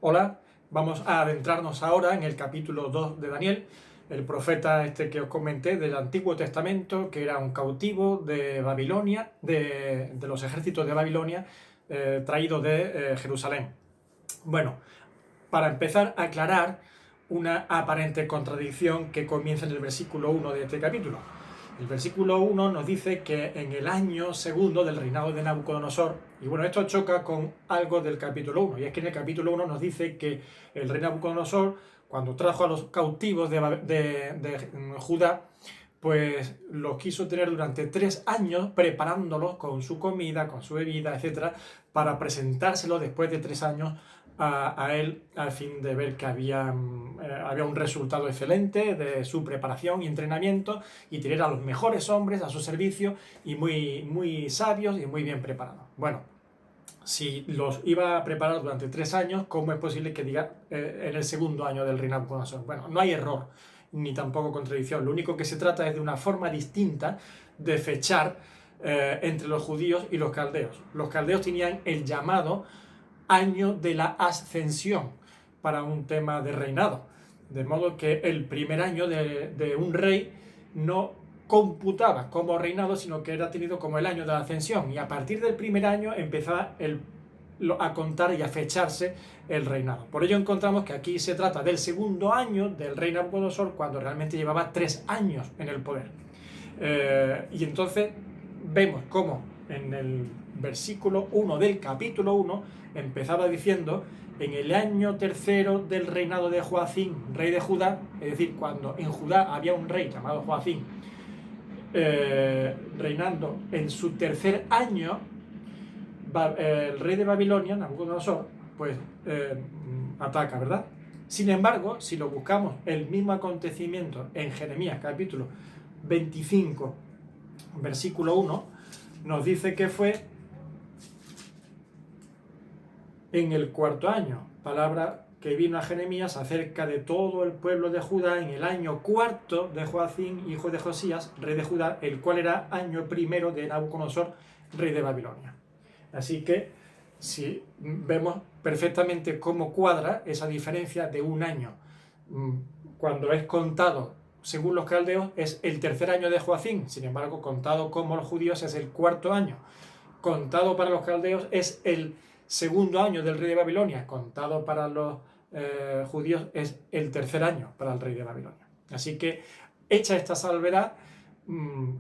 Hola, vamos a adentrarnos ahora en el capítulo 2 de Daniel, el profeta este que os comenté del Antiguo Testamento, que era un cautivo de Babilonia, de los ejércitos de Babilonia, traído de Jerusalén. Bueno, para empezar a aclarar una aparente contradicción que comienza en el versículo 1 de este capítulo. El versículo 1 nos dice que en el año segundo del reinado de Nabucodonosor, y bueno, esto choca con algo del capítulo 1, y es que en el capítulo 1 nos dice que el rey Nabucodonosor, cuando trajo a los cautivos de Judá, pues los quiso tener durante 3 años preparándolos con su comida, con su bebida, etcétera, para presentárselo después de 3 años a él, al fin de ver que había un resultado excelente de su preparación y entrenamiento, y tener a los mejores hombres a su servicio y muy sabios y muy bien preparados. Bueno, si los iba a preparar durante 3 años, ¿cómo es posible que diga en el segundo año del reinado de Nabucodonosor? Bueno, no hay error ni tampoco contradicción. Lo único que se trata es de una forma distinta de fechar entre los judíos y los caldeos. Los caldeos tenían el llamado año de la ascensión para un tema de reinado. De modo que el primer año de un rey no computaba como reinado, sino que era tenido como el año de la ascensión. Y a partir del primer año empezaba a contar y a fecharse el reinado. Por ello encontramos que aquí se trata del segundo año del rey Nabucodonosor, cuando realmente llevaba 3 años en el poder. Y entonces vemos cómo en el versículo 1 del capítulo 1 empezaba diciendo: en el año tercero del reinado de Joacim, rey de Judá, es decir, cuando en Judá había un rey llamado Joacim, reinando en su tercer año, el rey de Babilonia, Nabucodonosor, pues ataca, ¿verdad? Sin embargo, si lo buscamos, el mismo acontecimiento en Jeremías capítulo 25, versículo 1, nos dice que fue en el cuarto año, palabra que vino a Jeremías acerca de todo el pueblo de Judá en el año cuarto de Joacim, hijo de Josías, rey de Judá, el cual era año primero de Nabucodonosor, rey de Babilonia. Así que si vemos perfectamente cómo cuadra esa diferencia de un año. Cuando es contado según los caldeos es el tercer año de Joacim, sin embargo contado como los judíos es el cuarto año. Contado para los caldeos es el segundo año del rey de Babilonia, contado para los judíos es el tercer año para el rey de Babilonia. Así que, hecha esta salvedad,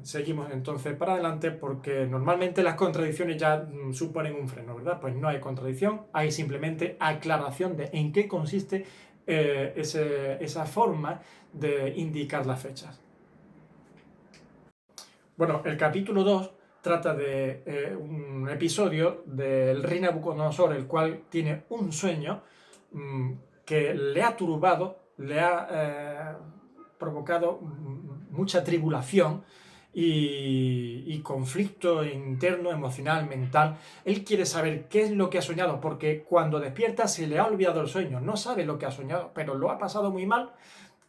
seguimos entonces para adelante, porque normalmente las contradicciones ya suponen un freno, ¿verdad? Pues no hay contradicción, hay simplemente aclaración de en qué consiste esa forma de indicar las fechas. Bueno, el capítulo 2 trata de un episodio del rey Nabucodonosor, el cual tiene un sueño que le ha turbado, le ha provocado mucha tribulación y conflicto interno, emocional, mental. Él quiere saber qué es lo que ha soñado, porque cuando despierta se le ha olvidado el sueño, no sabe lo que ha soñado, pero lo ha pasado muy mal.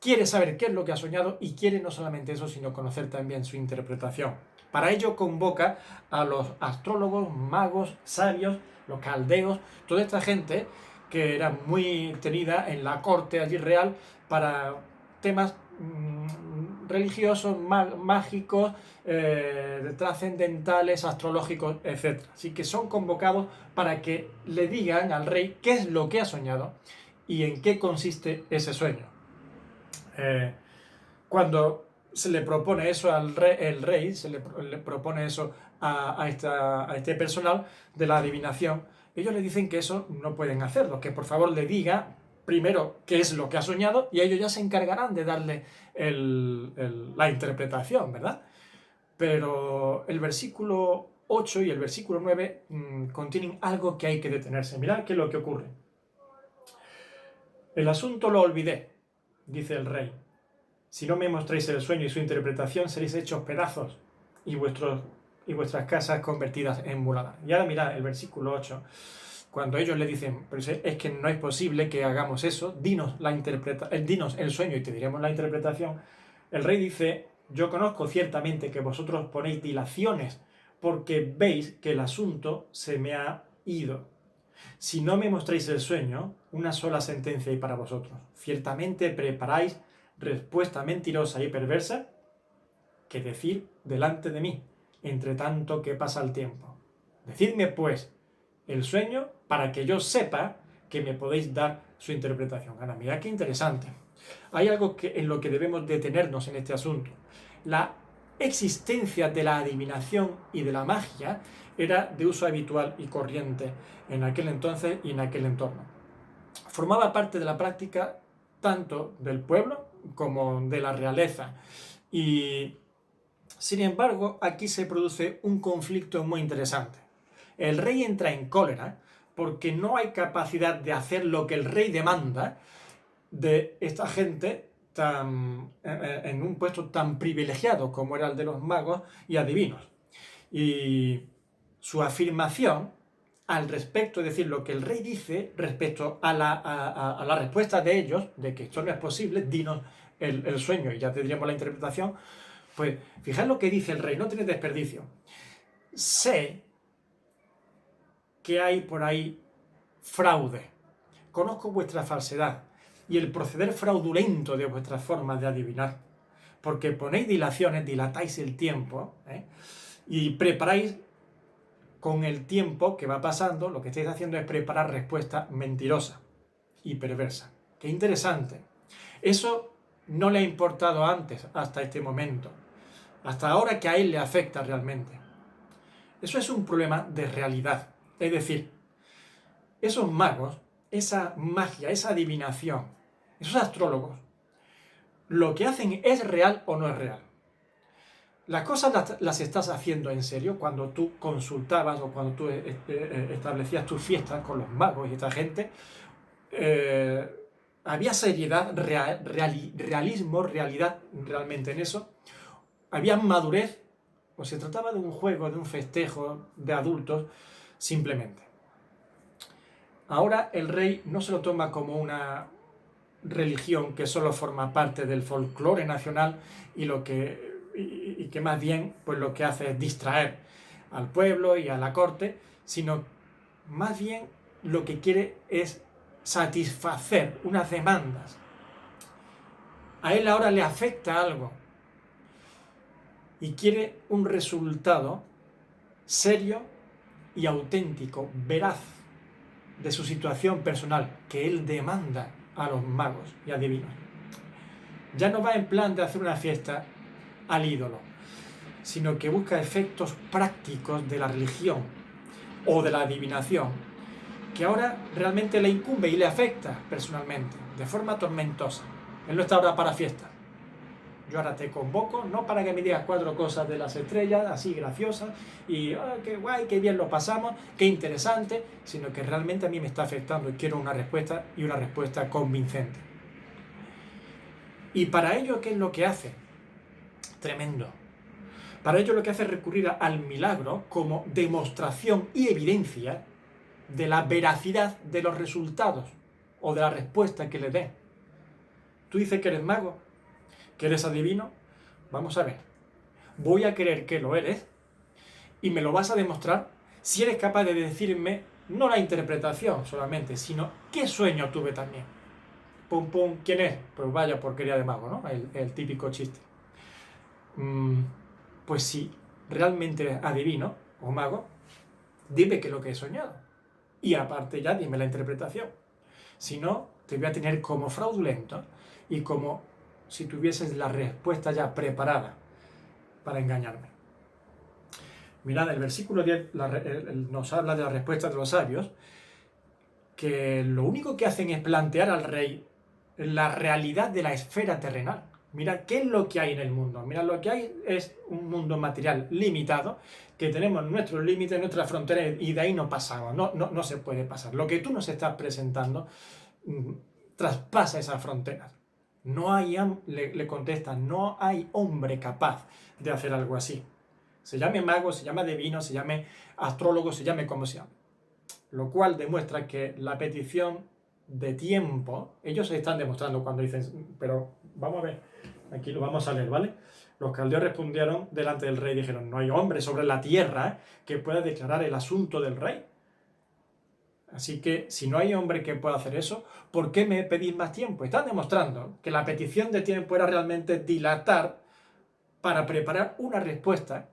Quiere saber qué es lo que ha soñado y quiere no solamente eso, sino conocer también su interpretación. Para ello convoca a los astrólogos, magos, sabios, los caldeos, toda esta gente que era muy tenida en la corte allí real para temas religiosos, mágicos, trascendentales, astrológicos, etc. Así que son convocados para que le digan al rey qué es lo que ha soñado y en qué consiste ese sueño. Cuando se le propone eso al rey, el rey se le propone eso a este personal de la adivinación, ellos le dicen que eso no pueden hacerlo, que por favor le diga primero qué es lo que ha soñado y ellos ya se encargarán de darle la interpretación, ¿verdad? Pero el versículo 8 y el versículo 9 contienen algo que hay que detenerse. Mirad qué es lo que ocurre. El asunto lo olvidé, dice el rey. Si no me mostráis el sueño y su interpretación, seréis hechos pedazos y vuestras casas convertidas en muladar. Y ahora mirad el versículo 8. Cuando ellos le dicen, pero es que no es posible que hagamos eso, dinos el sueño y te diremos la interpretación. El rey dice: yo conozco ciertamente que vosotros ponéis dilaciones porque veis que el asunto se me ha ido. Si no me mostráis el sueño, una sola sentencia hay para vosotros. Ciertamente preparáis respuesta mentirosa y perversa que decir delante de mí, entre tanto que pasa el tiempo. Decidme, pues, el sueño para que yo sepa que me podéis dar su interpretación. Ahora, mira qué interesante. Hay algo en lo que debemos detenernos en este asunto. La existencia de la adivinación y de la magia era de uso habitual y corriente en aquel entonces y en aquel entorno. Formaba parte de la práctica tanto del pueblo como de la realeza. Y, sin embargo, aquí se produce un conflicto muy interesante. El rey entra en cólera porque no hay capacidad de hacer lo que el rey demanda de esta gente en un puesto tan privilegiado como era el de los magos y adivinos. Y su afirmación al respecto, es decir, lo que el rey dice respecto a la respuesta de ellos, de que esto no es posible, dinos el sueño y ya tendríamos la interpretación, pues fijad lo que dice el rey, no tiene desperdicio. Sé que hay por ahí fraude, conozco vuestra falsedad y el proceder fraudulento de vuestras formas de adivinar, porque ponéis dilaciones, dilatáis el tiempo, y preparáis con el tiempo que va pasando, lo que estáis haciendo es preparar respuesta mentirosa y perversa. ¡Qué interesante! Eso no le ha importado antes, hasta este momento, hasta ahora que a él le afecta realmente. Eso es un problema de realidad, es decir, esos magos, esa magia, esa adivinación, esos astrólogos, lo que hacen es real o no es real. Las cosas las estás haciendo en serio cuando tú consultabas o cuando tú establecías tus fiestas con los magos y esta gente. Había seriedad, realismo, realidad realmente en eso. Había madurez, o se trataba de un juego, de un festejo de adultos, simplemente. Ahora el rey no se lo toma como una religión que solo forma parte del folclore nacional y que más bien pues lo que hace es distraer al pueblo y a la corte, sino más bien lo que quiere es satisfacer unas demandas. A él ahora le afecta algo y quiere un resultado serio y auténtico, veraz, de su situación personal, que él demanda a los magos y adivinos. Ya no va en plan de hacer una fiesta al ídolo, sino que busca efectos prácticos de la religión o de la adivinación, que ahora realmente le incumbe y le afecta personalmente, de forma tormentosa. Él no está ahora para fiestas. Yo ahora te convoco, no para que me digas 4 cosas de las estrellas, así graciosas, y qué guay, qué bien lo pasamos, qué interesante, sino que realmente a mí me está afectando y quiero una respuesta, y una respuesta convincente. Y para ello, ¿qué es lo que hace? Tremendo. Para ello lo que hace es recurrir al milagro como demostración y evidencia de la veracidad de los resultados o de la respuesta que le den. Tú dices que eres mago, que eres adivino, vamos a ver. Voy a creer que lo eres y me lo vas a demostrar si eres capaz de decirme no la interpretación solamente, sino qué sueño tuve también. Pum, pum, ¿quién es? Pues vaya porquería de mago, ¿no? El típico chiste. Pues si realmente adivino o mago, dime qué es lo que he soñado. Y aparte ya dime la interpretación. Si no, te voy a tener como fraudulento y como si tuvieses la respuesta ya preparada para engañarme. Mirad, el versículo 10 nos habla de la respuesta de los sabios, que lo único que hacen es plantear al rey la realidad de la esfera terrenal. Mirad qué es lo que hay en el mundo. Mirad, lo que hay es un mundo material limitado, que tenemos nuestros límites, nuestras fronteras, y de ahí no pasamos, no se puede pasar. Lo que tú nos estás presentando traspasa esas fronteras. No hay, le contesta, no hay hombre capaz de hacer algo así. Se llame mago, se llame adivino, se llame astrólogo, se llame como sea. Lo cual demuestra que la petición de tiempo, ellos se están demostrando cuando dicen, pero vamos a ver, aquí lo vamos a leer, ¿vale? Los caldeos respondieron delante del rey y dijeron, no hay hombre sobre la tierra que pueda declarar el asunto del rey. Así que si no hay hombre que pueda hacer eso, ¿por qué me pedís más tiempo? Están demostrando que la petición de tiempo era realmente dilatar para preparar una respuesta,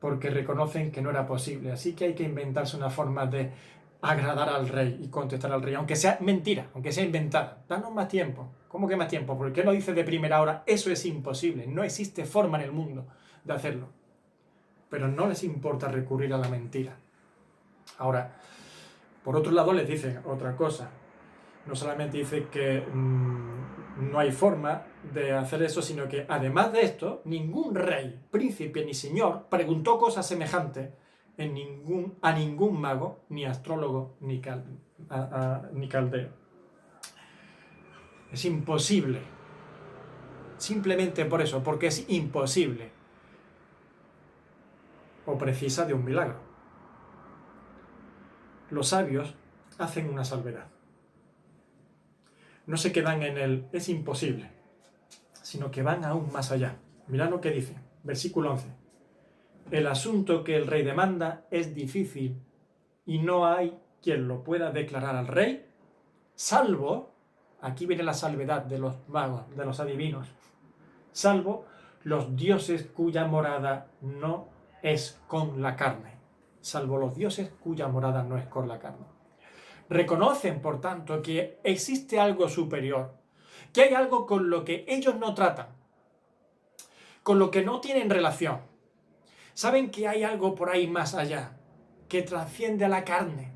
porque reconocen que no era posible. Así que hay que inventarse una forma de agradar al rey y contestar al rey, aunque sea mentira, aunque sea inventada. Danos más tiempo. ¿Cómo que más tiempo? ¿Por qué no dice de primera hora? Eso es imposible. No existe forma en el mundo de hacerlo. Pero no les importa recurrir a la mentira. Ahora, por otro lado, les dicen otra cosa. No solamente dice que no hay forma de hacer eso, sino que además de esto, ningún rey, príncipe ni señor preguntó cosas semejantes a ningún mago, ni astrólogo, ni caldeo. Es imposible. Simplemente por eso, porque es imposible. O precisa de un milagro. Los sabios hacen una salvedad. No se quedan en el es imposible, sino que van aún más allá. Mirad lo que dice, versículo 11. El asunto que el rey demanda es difícil y no hay quien lo pueda declarar al rey, salvo, aquí viene la salvedad de los magos, de los adivinos, salvo los dioses cuya morada no es con la carne. Salvo los dioses cuya morada no es con la carne. Reconocen, por tanto, que existe algo superior, que hay algo con lo que ellos no tratan, con lo que no tienen relación. Saben que hay algo por ahí más allá, que trasciende a la carne,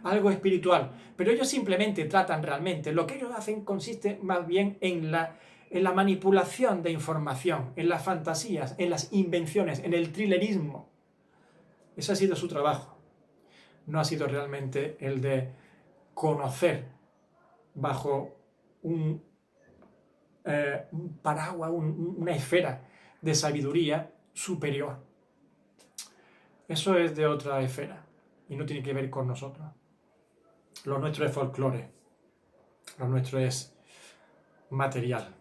algo espiritual, pero ellos simplemente tratan realmente. Lo que ellos hacen consiste más bien en la manipulación de información, en las fantasías, en las invenciones, en el thrillerismo. Ese ha sido su trabajo. No ha sido realmente el de conocer bajo un paraguas, una esfera de sabiduría superior. Eso es de otra esfera y no tiene que ver con nosotros. Lo nuestro es folclore, lo nuestro es material.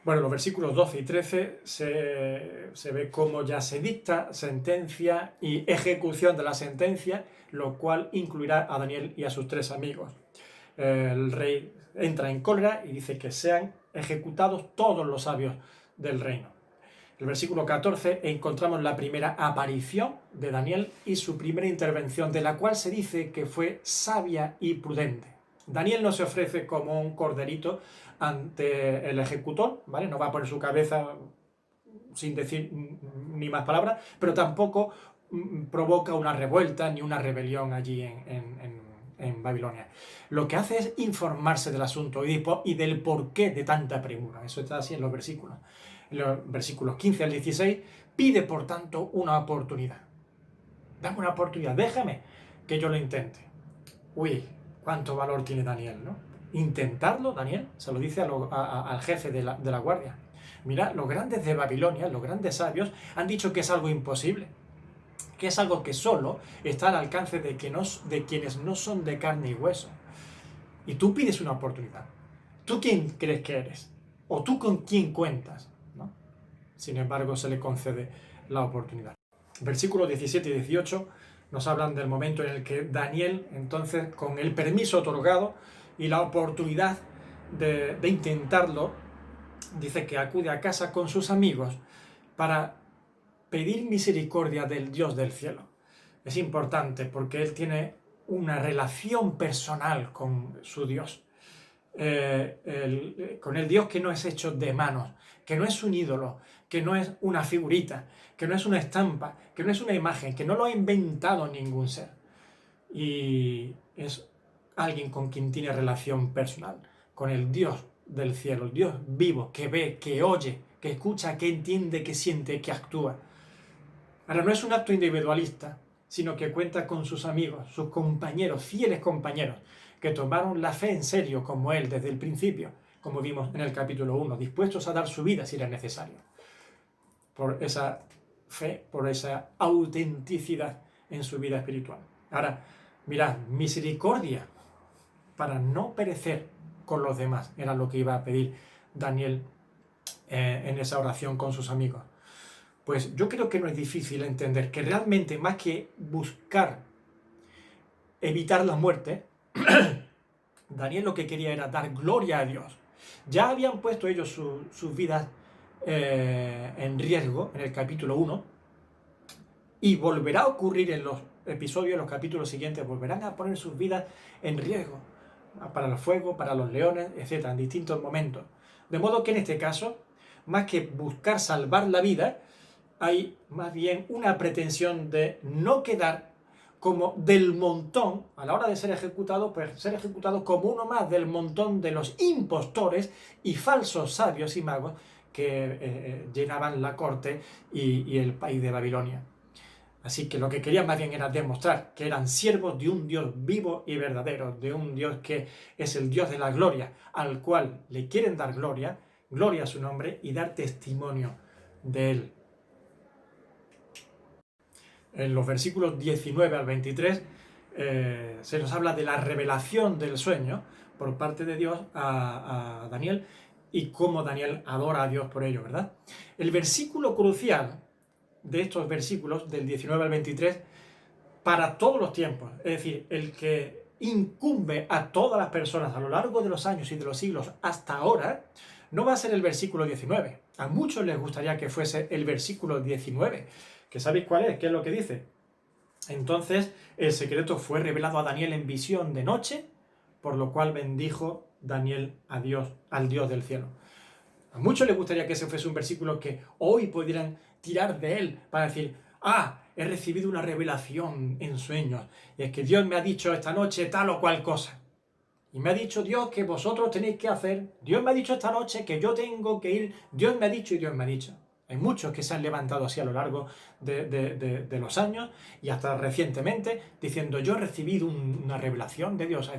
Bueno, los versículos 12 y 13 se ve cómo ya se dicta sentencia y ejecución de la sentencia, lo cual incluirá a Daniel y a sus 3 amigos. El rey entra en cólera y dice que sean ejecutados todos los sabios del reino. En el versículo 14 encontramos la primera aparición de Daniel y su primera intervención, de la cual se dice que fue sabia y prudente. Daniel no se ofrece como un corderito ante el ejecutor, ¿vale? No va a poner su cabeza sin decir ni más palabras, pero tampoco provoca una revuelta ni una rebelión allí en Babilonia. Lo que hace es informarse del asunto y del porqué de tanta premura. Eso está así en los versículos. En los versículos 15 al 16, pide por tanto una oportunidad. Dame una oportunidad, déjame que yo lo intente. Uy, cuánto valor tiene Daniel, ¿no? Intentarlo, Daniel, se lo dice al jefe de la guardia. Mira, los grandes de Babilonia, los grandes sabios, han dicho que es algo imposible, que es algo que solo está al alcance de quienes no son de carne y hueso. Y tú pides una oportunidad. ¿Tú quién crees que eres? ¿O tú con quién cuentas? ¿No? Sin embargo, se le concede la oportunidad. Versículos 17 y 18 nos hablan del momento en el que Daniel, entonces, con el permiso otorgado y la oportunidad de intentarlo, dice que acude a casa con sus amigos para pedir misericordia del Dios del cielo. Es importante porque él tiene una relación personal con su Dios, con el Dios que no es hecho de manos, que no es un ídolo, que no es una figurita, que no es una estampa, que no es una imagen, que no lo ha inventado ningún ser. Y es alguien con quien tiene relación personal, con el Dios del cielo, el Dios vivo, que ve, que oye, que escucha, que entiende, que siente, que actúa. Ahora, no es un acto individualista, sino que cuenta con sus amigos, sus compañeros, fieles compañeros, que tomaron la fe en serio como él desde el principio, como vimos en el capítulo 1, dispuestos a dar su vida si era necesario. Por esa fe, por esa autenticidad en su vida espiritual. Ahora, mirad, misericordia para no perecer con los demás, era lo que iba a pedir Daniel en esa oración con sus amigos. Pues yo creo que no es difícil entender que realmente más que buscar evitar la muerte, Daniel lo que quería era dar gloria a Dios. Ya habían puesto ellos sus vidas en riesgo en el capítulo 1 y volverá a ocurrir en los episodios, en los capítulos siguientes, volverán a poner sus vidas en riesgo para el fuego, para los leones, etcétera, en distintos momentos. De modo que en este caso, más que buscar salvar la vida, hay más bien una pretensión de no quedar como del montón, a la hora de ser ejecutado, pues ser ejecutado como uno más del montón de los impostores y falsos sabios y magos que llenaban la corte y el país de Babilonia. Así que lo que querían más bien era demostrar que eran siervos de un Dios vivo y verdadero, de un Dios que es el Dios de la gloria, al cual le quieren dar gloria, gloria a su nombre, y dar testimonio de él. En los versículos 19 al 23 se nos habla de la revelación del sueño por parte de Dios a Daniel y cómo Daniel adora a Dios por ello, ¿verdad? El versículo crucial de estos versículos, del 19 al 23, para todos los tiempos, es decir, el que incumbe a todas las personas a lo largo de los años y de los siglos hasta ahora, no va a ser el versículo 19. A muchos les gustaría que fuese el versículo 19, que ¿sabéis cuál es? ¿Qué es lo que dice? Entonces el secreto fue revelado a Daniel en visión de noche, por lo cual bendijo Daniel a Dios, al Dios del cielo. A muchos les gustaría que ese fuese un versículo que hoy pudieran tirar de él para decir, he recibido una revelación en sueños, y es que Dios me ha dicho esta noche tal o cual cosa. Y me ha dicho Dios que vosotros tenéis que hacer, Dios me ha dicho esta noche que yo tengo que ir, Dios me ha dicho y Dios me ha dicho. Hay muchos que se han levantado así a lo largo de los años y hasta recientemente diciendo yo he recibido una revelación de Dios, a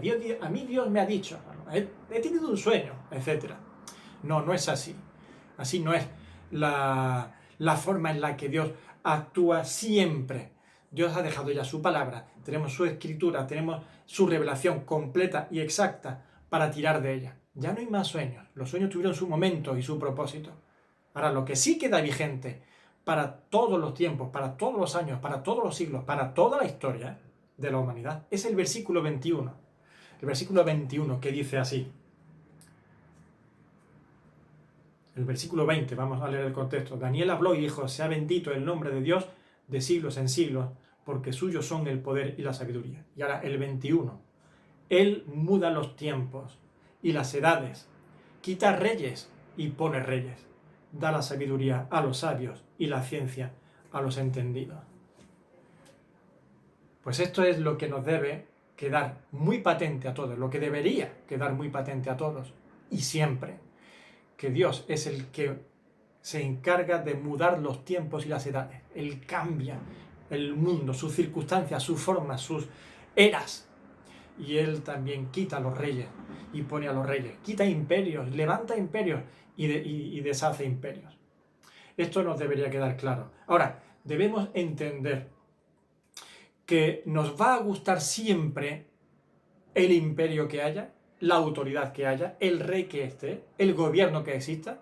mí Dios me ha dicho, he tenido un sueño, etc. No, no es así. Así no es la forma en la que Dios actúa siempre. Dios ha dejado ya su palabra, tenemos su escritura, tenemos su revelación completa y exacta para tirar de ella. Ya no hay más sueños. Los sueños tuvieron su momento y su propósito. Ahora, lo que sí queda vigente para todos los tiempos, para todos los años, para todos los siglos, para toda la historia de la humanidad, es el versículo 21. El versículo 21 que dice así. El versículo 20, vamos a leer el contexto. Daniel habló y dijo, sea bendito el nombre de Dios de siglos en siglos, porque suyos son el poder y la sabiduría. Y ahora el 21. Él muda los tiempos y las edades, quita reyes y pone reyes, da la sabiduría a los sabios y la ciencia a los entendidos. Pues esto es lo que nos debe quedar muy patente a todos, lo que debería quedar muy patente a todos, y siempre, que Dios es el que se encarga de mudar los tiempos y las edades. Él cambia el mundo, sus circunstancias, sus formas, sus eras. Y Él también quita a los reyes y pone a los reyes. Quita imperios, levanta imperios y deshace imperios. Esto nos debería quedar claro. Ahora, debemos entender que nos va a gustar siempre el imperio que haya, la autoridad que haya, el rey que esté, el gobierno que exista.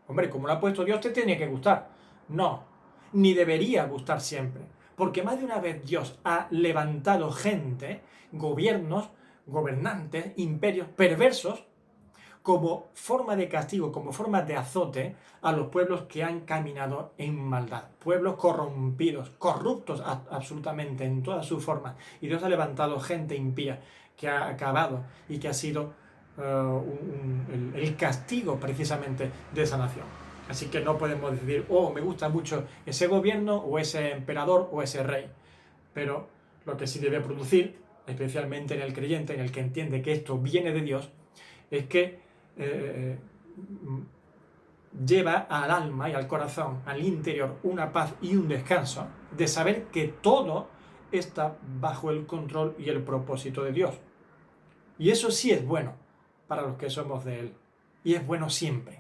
Hombre, como lo ha puesto Dios, te tiene que gustar. No, ni debería gustar siempre. Porque más de una vez Dios ha levantado gente, gobiernos, gobernantes, imperios perversos, como forma de castigo, como forma de azote a los pueblos que han caminado en maldad. Pueblos corrompidos, corruptos absolutamente en todas sus formas. Y Dios ha levantado gente impía que ha acabado y que ha sido el castigo precisamente de esa nación. Así que no podemos decir, me gusta mucho ese gobierno o ese emperador o ese rey. Pero lo que sí debe producir, especialmente en el creyente, en el que entiende que esto viene de Dios, es que lleva al alma y al corazón, al interior, una paz y un descanso de saber que todo está bajo el control y el propósito de Dios. Y eso sí es bueno para los que somos de Él. Y es bueno siempre.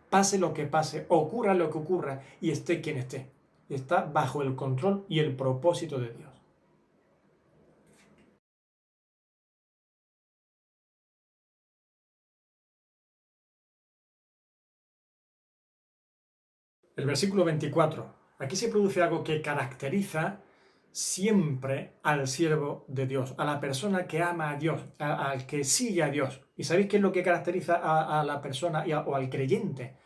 Pase lo que pase, ocurra lo que ocurra y esté quien esté. Está bajo el control y el propósito de Dios. El versículo 24. Aquí se produce algo que caracteriza siempre al siervo de Dios, a la persona que ama a Dios, al que sigue a Dios. ¿Y sabéis qué es lo que caracteriza a la persona o al creyente?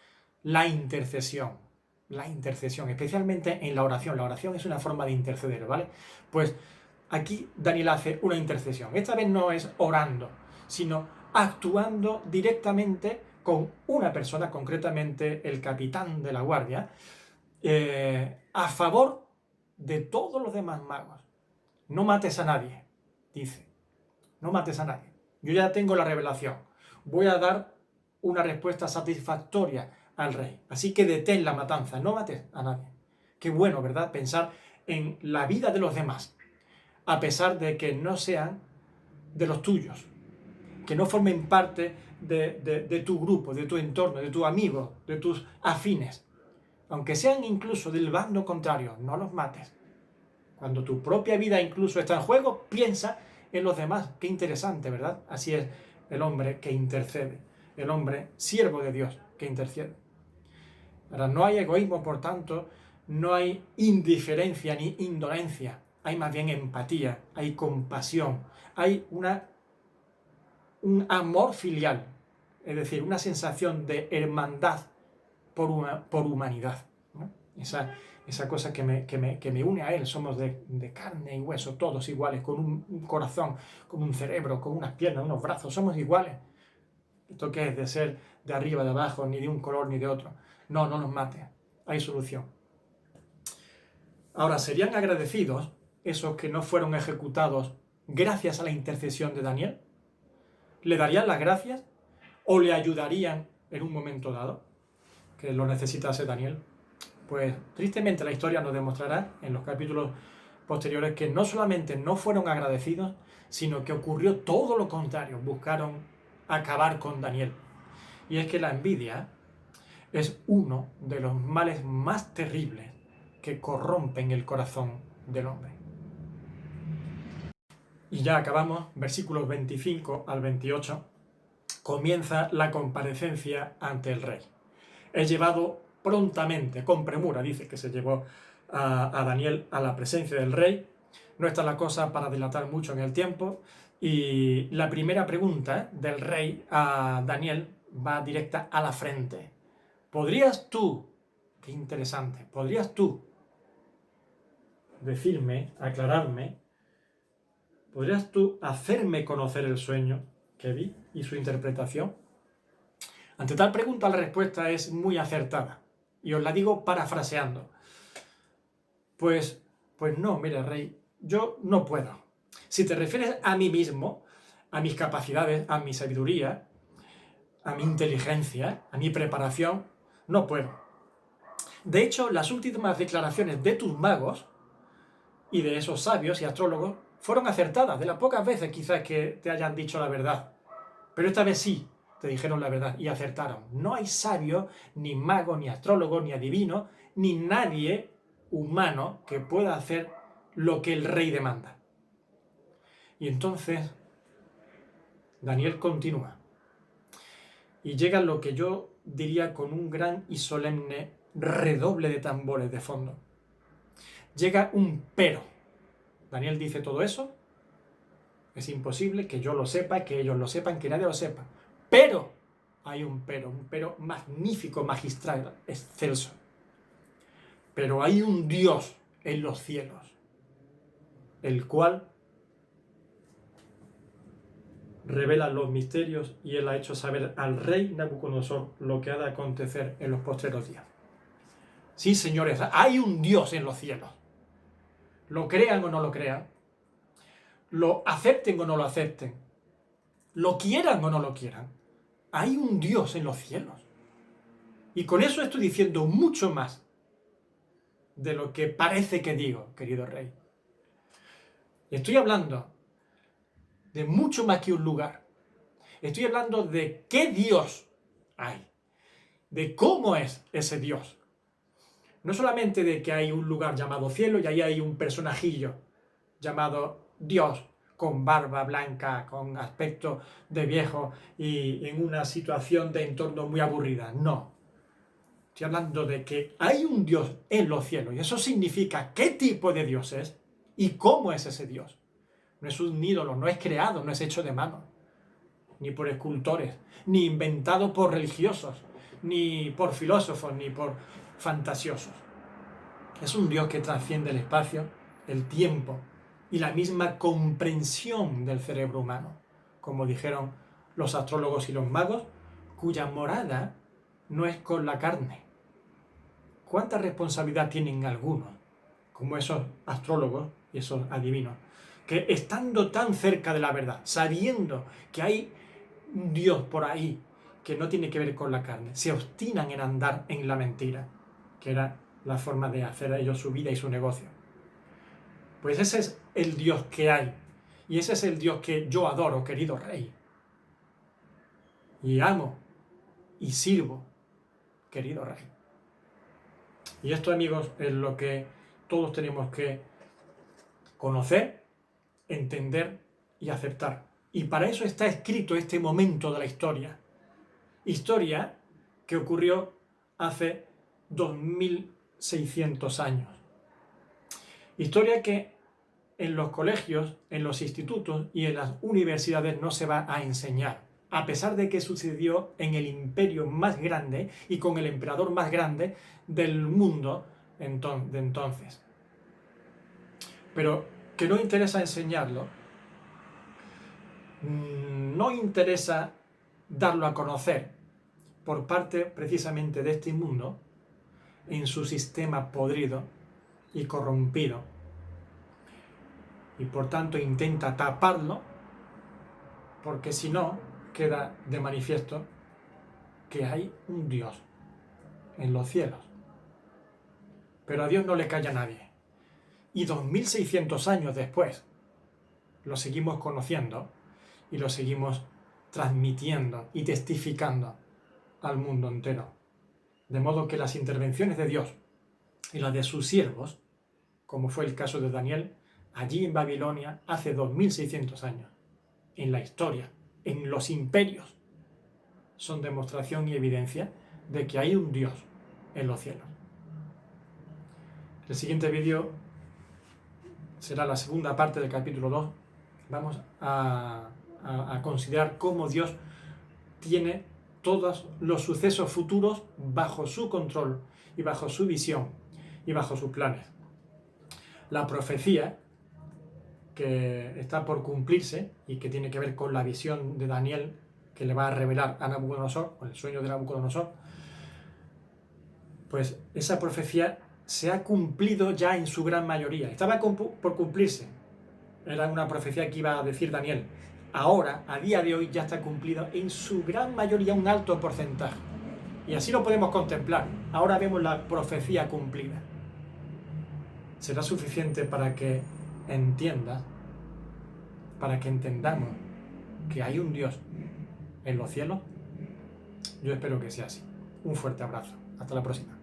La intercesión. La intercesión, especialmente en la oración. La oración es una forma de interceder, ¿vale? Pues aquí Daniel hace una intercesión. Esta vez no es orando, sino actuando directamente con una persona, concretamente el capitán de la guardia, a favor de todos los demás magos. No mates a nadie, dice. No mates a nadie. Yo ya tengo la revelación. Voy a dar una respuesta satisfactoria al rey. Así que detén la matanza, no mates a nadie. Qué bueno, ¿verdad? Pensar en la vida de los demás, a pesar de que no sean de los tuyos, que no formen parte de tu grupo, de tu entorno, de tus amigos, de tus afines. Aunque sean incluso del bando contrario, no los mates. Cuando tu propia vida incluso está en juego, piensa en los demás. Qué interesante, ¿verdad? Así es el hombre que intercede, el hombre siervo de Dios que intercede. Ahora, no hay egoísmo, por tanto, no hay indiferencia ni indolencia, hay más bien empatía, hay compasión, hay un amor filial, es decir, una sensación de hermandad por humanidad, ¿no? Esa cosa que me une a él, somos de carne y hueso, todos iguales, con un corazón, con un cerebro, con unas piernas, unos brazos, somos iguales. ¿Esto qué es? De ser de arriba, de abajo, ni de un color ni de otro. No, no nos mate, hay solución. Ahora, ¿serían agradecidos esos que no fueron ejecutados gracias a la intercesión de Daniel? ¿Le darían las gracias o le ayudarían en un momento dado que lo necesitase Daniel? Pues tristemente la historia nos demostrará en los capítulos posteriores que no solamente no fueron agradecidos, sino que ocurrió todo lo contrario, buscaron acabar con Daniel. Y es que la envidia es uno de los males más terribles que corrompen el corazón del hombre. Y ya acabamos, versículos 25 al 28, comienza la comparecencia ante el rey. Es llevado prontamente, con premura, dice que se llevó a Daniel a la presencia del rey. No está la cosa para dilatar mucho en el tiempo. Y la primera pregunta del rey a Daniel va directa a la frente. ¿Podrías tú, qué interesante, podrías tú decirme, aclararme, podrías tú hacerme conocer el sueño que vi y su interpretación? Ante tal pregunta la respuesta es muy acertada. Y os la digo parafraseando. Pues no, mire, rey, yo no puedo. Si te refieres a mí mismo, a mis capacidades, a mi sabiduría, a mi inteligencia, a mi preparación, no puedo. De hecho, las últimas declaraciones de tus magos y de esos sabios y astrólogos fueron acertadas, de las pocas veces quizás que te hayan dicho la verdad. Pero esta vez sí te dijeron la verdad y acertaron. No hay sabio, ni mago, ni astrólogo, ni adivino, ni nadie humano que pueda hacer lo que el rey demanda. Y entonces Daniel continúa. Y llega lo que yo diría con un gran y solemne redoble de tambores de fondo. Llega un pero. Daniel dice todo eso. Es imposible que yo lo sepa, que ellos lo sepan, que nadie lo sepa. Pero hay un pero magnífico, magistral, excelso. Pero hay un Dios en los cielos, el cual revela los misterios y él ha hecho saber al rey Nabucodonosor lo que ha de acontecer en los postreros días. Sí, señores, hay un Dios en los cielos. Lo crean o no lo crean, lo acepten o no lo acepten, lo quieran o no lo quieran, hay un Dios en los cielos. Y con eso estoy diciendo mucho más de lo que parece que digo, querido rey. Estoy hablando de mucho más que un lugar. Estoy hablando de qué Dios hay, de cómo es ese Dios. No solamente de que hay un lugar llamado cielo y ahí hay un personajillo llamado Dios, con barba blanca, con aspecto de viejo y en una situación de entorno muy aburrida. No. Estoy hablando de que hay un Dios en los cielos y eso significa qué tipo de Dios es y cómo es ese Dios. No es un ídolo, no es creado, no es hecho de mano, ni por escultores, ni inventado por religiosos, ni por filósofos, ni por fantasiosos. Es un Dios que trasciende el espacio, el tiempo y la misma comprensión del cerebro humano, como dijeron los astrólogos y los magos, cuya morada no es con la carne. ¿Cuánta responsabilidad tienen algunos, como esos astrólogos y esos adivinos, que estando tan cerca de la verdad, sabiendo que hay un Dios por ahí que no tiene que ver con la carne, se obstinan en andar en la mentira, que era la forma de hacer a ellos su vida y su negocio? Pues ese es el Dios que hay, y ese es el Dios que yo adoro, querido Rey, y amo, y sirvo, querido Rey. Y esto, amigos, es lo que todos tenemos que conocer, entender y aceptar. Y para eso está escrito este momento de la historia. Historia que ocurrió hace 2600 años. Historia que en los colegios, en los institutos y en las universidades no se va a enseñar, a pesar de que sucedió en el imperio más grande y con el emperador más grande del mundo de entonces. Pero que no interesa enseñarlo, no interesa darlo a conocer por parte precisamente de este mundo en su sistema podrido y corrompido, y por tanto intenta taparlo, porque si no queda de manifiesto que hay un Dios en los cielos. Pero a Dios no le calla nadie. Y 2600 años después lo seguimos conociendo y lo seguimos transmitiendo y testificando al mundo entero. De modo que las intervenciones de Dios y las de sus siervos, como fue el caso de Daniel, allí en Babilonia hace 2600 años, en la historia, en los imperios, son demostración y evidencia de que hay un Dios en los cielos. El siguiente vídeo será la segunda parte del capítulo 2. Vamos a considerar cómo Dios tiene todos los sucesos futuros bajo su control y bajo su visión y bajo sus planes. La profecía que está por cumplirse y que tiene que ver con la visión de Daniel que le va a revelar a Nabucodonosor, con el sueño de Nabucodonosor, pues esa profecía se ha cumplido ya en su gran mayoría. Estaba por cumplirse. Era una profecía que iba a decir Daniel. Ahora, a día de hoy, ya está cumplido en su gran mayoría, un alto porcentaje. Y así lo podemos contemplar. Ahora vemos la profecía cumplida. ¿Será suficiente para que entiendas, para que entendamos que hay un Dios en los cielos? Yo espero que sea así. Un fuerte abrazo. Hasta la próxima.